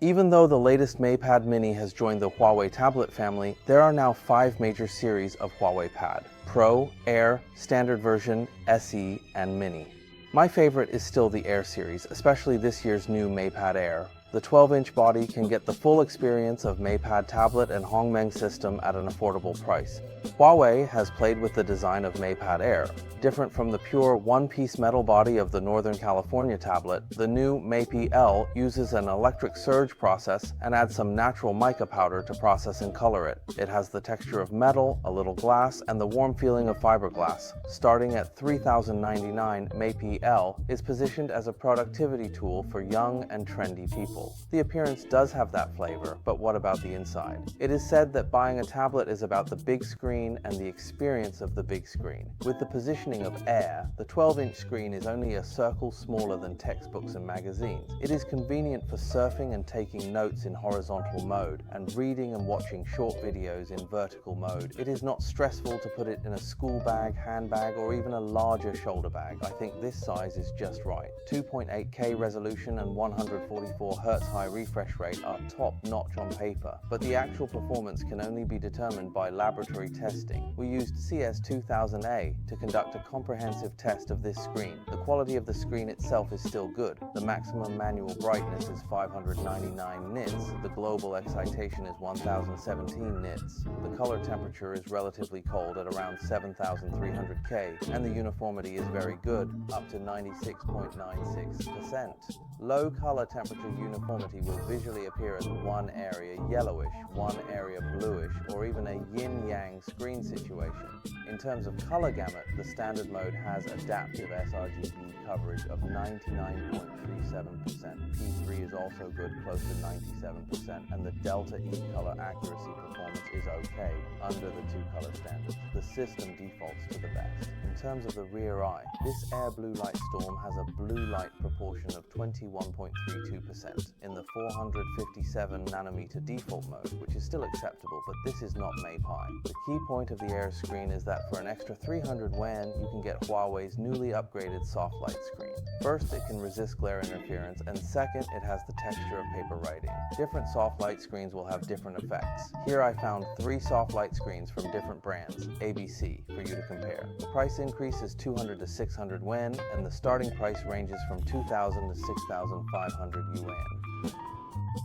Even though the latest MatePad Mini has joined the Huawei tablet family, there are now 5 major series of Huawei Pad: Pro, Air, Standard version, SE, and Mini. My favorite is still the Air series, especially this year's new MatePad Air. The 12-inch body can get the full experience of MatePad tablet and Hongmeng system at an affordable price. Huawei has played with the design of MatePad Air. Different from the pure one-piece metal body of the Northern California tablet, the new MatePad L uses an electric surge process and adds some natural mica powder to process and color it. It has the texture of metal, a little glass, and the warm feeling of fiberglass. Starting at $3,099, MatePad L is positioned as a productivity tool for young and trendy people. The appearance does have that flavor, but what about the inside? It is said that buying a tablet is about the big screen and the experience of the big screen. With the positioning of Air, the 12-inch screen is only a circle smaller than textbooks and magazines. It is convenient for surfing and taking notes in horizontal mode, and reading and watching short videos in vertical mode. It is not stressful to put it in a school bag, handbag, or even a larger shoulder bag. I think this size is just right. 2.8K resolution and 144Hz high refresh rate are top-notch on paper, but the actual performance can only be determined by laboratory testing. We used CS2000A to conduct a comprehensive test of this screen. The quality of the screen itself is still good. The maximum manual brightness is 599 nits, the global excitation is 1017 nits, the color temperature is relatively cold at around 7300 K, and the uniformity is very good, up to 96.96%. Low color temperature uniformity will visually appear as one area yellowish, one area bluish, or even a yin-yang screen situation. In terms of color gamut, the standard mode has adaptive sRGB coverage of 99.37%. P3 is also good, close to 97%, and the Delta E color accuracy performance is okay, under the 2-color standards. The system defaults to the best. In terms of the rear eye, this Air Blue Light Storm has a blue light proportion of 21.32% in the 457nm default mode, which is still acceptable, but this is not MatePad. The key point of the Air screen is that for an extra 300 Yuan, you can get Huawei's newly upgraded soft light screen. First, it can resist glare interference, and second, it has the texture of paper writing. Different soft light screens will have different effects. Here I found 3 soft light screens from different brands, ABC, for you to compare. The price increase is 200 to 600 Yuan, and the starting price ranges from 2,000 to 6,500 Yuan.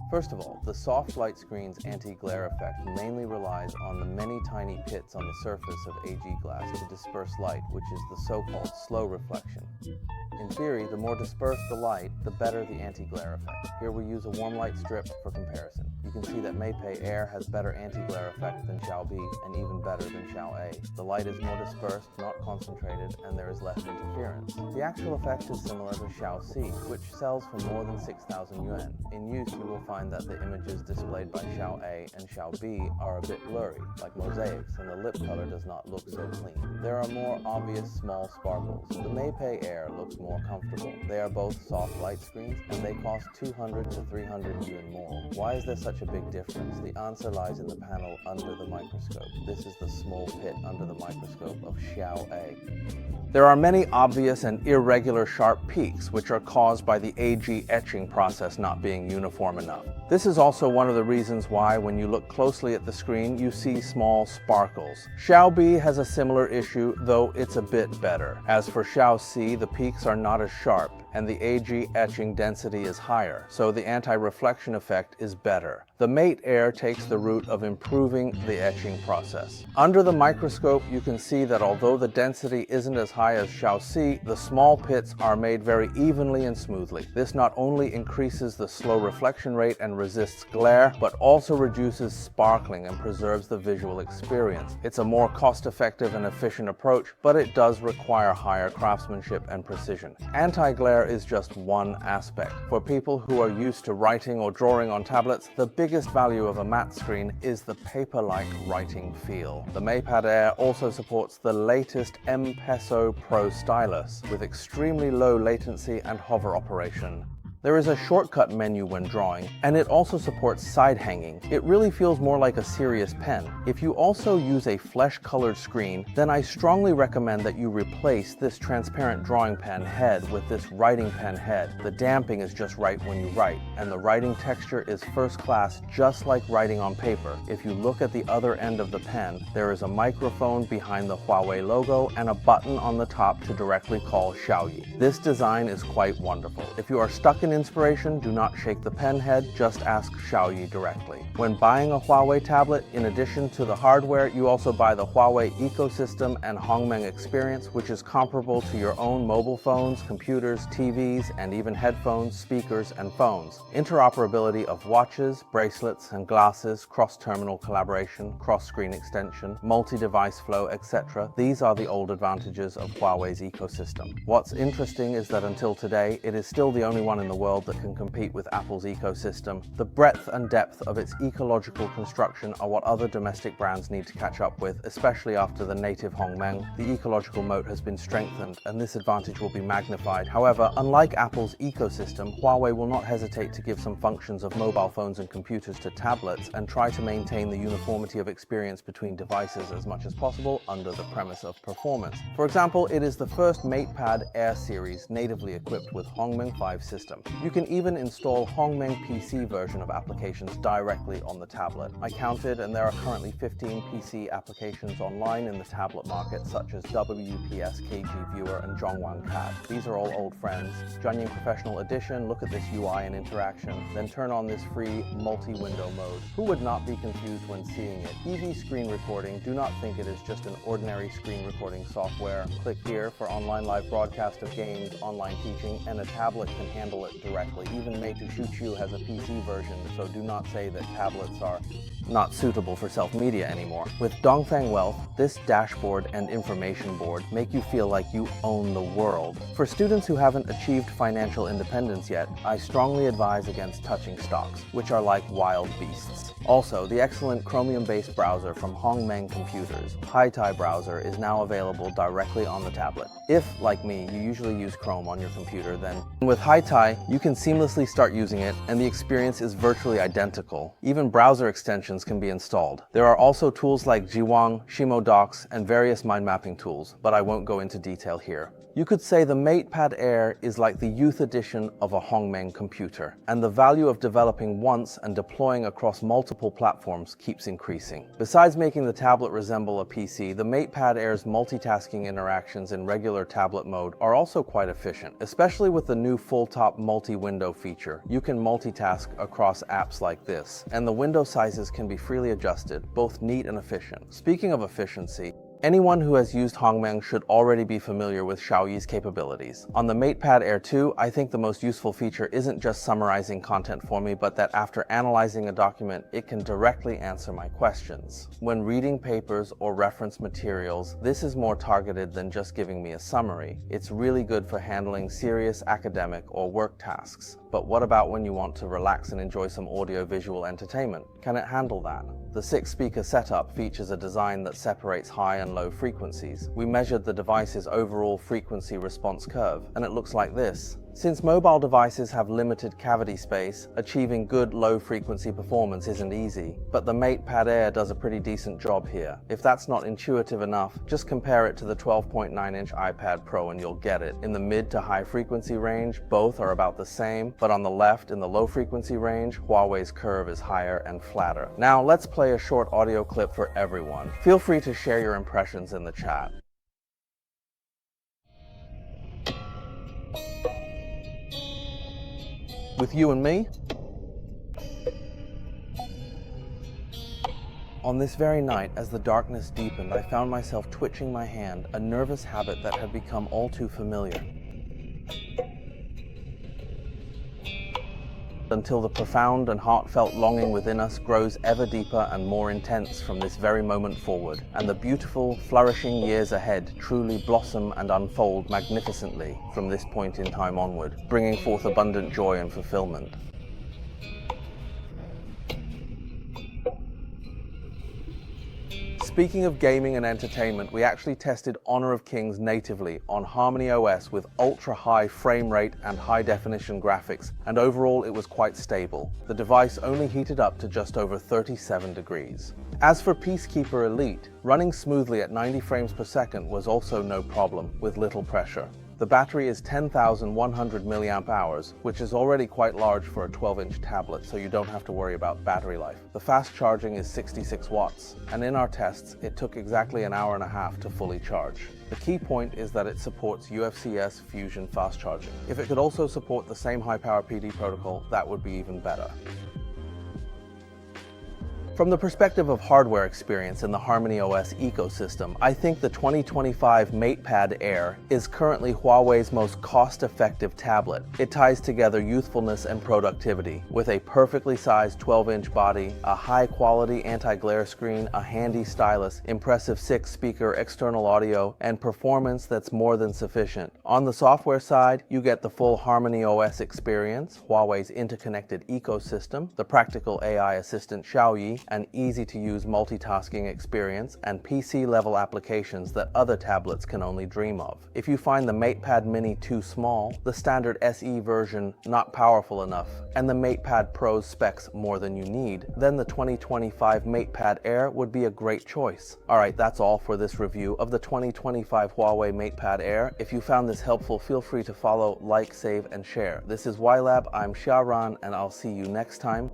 First of all, the soft light screen's anti-glare effect mainly relies on the many tiny pits on the surface of AG glass to disperse light, which is the so-called slow reflection. In theory, the more dispersed the light, the better the anti-glare effect. Here we use a warm light strip for comparison. You can see that MatePad Air has better anti-glare effect than Xiaobi and even better than XiaoA. The light is more dispersed, not concentrated, and there is less interference. The actual effect is similar to XiaoC, which sells for more than 6,000 Yuan. In use, you will find that the images displayed by XiaoA and Xiaobi are a bit blurry, like mosaics, and the lip color does not look so clean. There are more obvious small sparkles. The MatePad Air looks more comfortable. They are both soft light screens, and they cost 200 to 300 Yuan more. Why is there such a big difference? The answer lies in the panel under the microscope. This is the small pit under the microscope of XiaoA. There are many obvious and irregular sharp peaks, which are caused by the AG etching process not being uniform enough. This is also one of the reasons why, when you look closely at the screen, you see small sparkles. Xiaobi has a similar issue, though it's a bit better. As for Xiaoc, the peaks are not as sharp, and the AG etching density is higher, so the anti-reflection effect is better. The Mate Air takes the route of improving the etching process. Under the microscope, you can see that although the density isn't as high as Xiaoc, the small pits are made very evenly and smoothly. This not only increases the slow reflection rate and resists glare, but also reduces sparkling and preserves the visual experience. It's a more cost-effective and efficient approach, but it does require higher craftsmanship and precision. Anti-glare is just one aspect. For people who are used to writing or drawing on tablets, the biggest value of a matte screen is the paper-like writing feel. The MatePad Air also supports the latest M-Peso Pro Stylus with extremely low latency and hover operation. There is a shortcut menu when drawing, and it also supports side hanging. It really feels more like a serious pen. If you also use a flesh-colored screen, then I strongly recommend that you replace this transparent drawing pen head with this writing pen head. The damping is just right when you write, and the writing texture is first class, just like writing on paper. If you look at the other end of the pen, there is a microphone behind the Huawei logo and a button on the top to directly call Xiaoyi. This design is quite wonderful. If you are stuck in inspiration, do not shake the pen head, just ask Xiaoyi directly. When buying a Huawei tablet, in addition to the hardware, you also buy the Huawei ecosystem and Hongmeng experience, which is comparable to your own mobile phones, computers, TVs, and even headphones, speakers, and phones. Interoperability of watches, bracelets, and glasses, cross-terminal collaboration, cross-screen extension, multi-device flow, etc. These are the old advantages of Huawei's ecosystem. What's interesting is that until today, it is still the only one in the world that can compete with Apple's ecosystem. The breadth and depth of its ecological construction are what other domestic brands need to catch up with, especially after the native Hongmeng. The ecological moat has been strengthened, and this advantage will be magnified. However, unlike Apple's ecosystem, Huawei will not hesitate to give some functions of mobile phones and computers to tablets and try to maintain the uniformity of experience between devices as much as possible under the premise of performance. For example, it is the first MatePad Air series natively equipped with Hongmeng 5 system. You can even install Hongmeng PC version of applications directly on the tablet. I counted, and there are currently 15 PC applications online in the tablet market, such as WPS KG Viewer and Zhongwang CAD. These are all old friends. Jianying Professional Edition, look at this UI and interaction, then turn on this free multi-window mode. Who would not be confused when seeing it? EV screen recording, do not think it is just an ordinary screen recording software. Click here for online live broadcast of games, online teaching, and a tablet can handle it directly. Even Mate2Shuchu has a PC version, so do not say that tablets are not suitable for self-media anymore. With Dongfeng Wealth, this dashboard and information board make you feel like you own the world. For students who haven't achieved financial independence yet, I strongly advise against touching stocks, which are like wild beasts. Also, the excellent Chromium-based browser from Hongmeng Computers, HiTai browser, is now available directly on the tablet. If, like me, you usually use Chrome on your computer, then with HiTai, you can seamlessly start using it, and the experience is virtually identical. Even browser extensions can be installed. There are also tools like Jiwang, Shimo Docs, and various mind mapping tools, but I won't go into detail here. You could say the MatePad Air is like the youth edition of a Hongmeng computer, and the value of developing once and deploying across multiple platforms keeps increasing. Besides making the tablet resemble a PC, the MatePad Air's multitasking interactions in regular tablet mode are also quite efficient, especially with the new full-top multi-window feature. You can multitask across apps like this, and the window sizes can be freely adjusted, both neat and efficient. Speaking of efficiency, anyone who has used Hongmeng should already be familiar with Xiaoyi's capabilities. On the MatePad Air 2, I think the most useful feature isn't just summarizing content for me, but that after analyzing a document, it can directly answer my questions. When reading papers or reference materials, this is more targeted than just giving me a summary. It's really good for handling serious academic or work tasks. But what about when you want to relax and enjoy some audio-visual entertainment? Can it handle that? The 6-speaker setup features a design that separates high and low frequencies. We measured the device's overall frequency response curve, and it looks like this. Since mobile devices have limited cavity space, achieving good low-frequency performance isn't easy, but the MatePad Air does a pretty decent job here. If that's not intuitive enough, just compare it to the 12.9-inch iPad Pro and you'll get it. In the mid to high frequency range, both are about the same, but on the left, in the low frequency range, Huawei's curve is higher and flatter. Now let's play a short audio clip for everyone. Feel free to share your impressions in the chat. With you and me? On this very night, as the darkness deepened, I found myself twitching my hand, a nervous habit that had become all too familiar. Until the profound and heartfelt longing within us grows ever deeper and more intense from this very moment forward, and the beautiful, flourishing years ahead truly blossom and unfold magnificently from this point in time onward, bringing forth abundant joy and fulfillment. Speaking of gaming and entertainment, we actually tested Honor of Kings natively on HarmonyOS with ultra-high frame rate and high-definition graphics, and overall it was quite stable. The device only heated up to just over 37 degrees. As for Peacekeeper Elite, running smoothly at 90 frames per second was also no problem, with little pressure. The battery is 10,100 mAh, which is already quite large for a 12-inch tablet, so you don't have to worry about battery life. The fast charging is 66 watts, and in our tests, it took exactly an hour and a half to fully charge. The key point is that it supports UFCS Fusion fast charging. If it could also support the same high-power PD protocol, that would be even better. From the perspective of hardware experience in the HarmonyOS ecosystem, I think the 2025 MatePad Air is currently Huawei's most cost-effective tablet. It ties together youthfulness and productivity with a perfectly sized 12-inch body, a high-quality anti-glare screen, a handy stylus, impressive 6-speaker external audio, and performance that's more than sufficient. On the software side, you get the full HarmonyOS experience, Huawei's interconnected ecosystem, the practical AI assistant Xiaoyi, an easy-to-use multitasking experience, and PC-level applications that other tablets can only dream of. If you find the MatePad Mini too small, the standard SE version not powerful enough, and the MatePad Pro's specs more than you need, then the 2025 MatePad Air would be a great choice. Alright, that's all for this review of the 2025 Huawei MatePad Air. If you found this helpful, feel free to follow, like, save, and share. This is YLab, I'm Xiaoran, and I'll see you next time.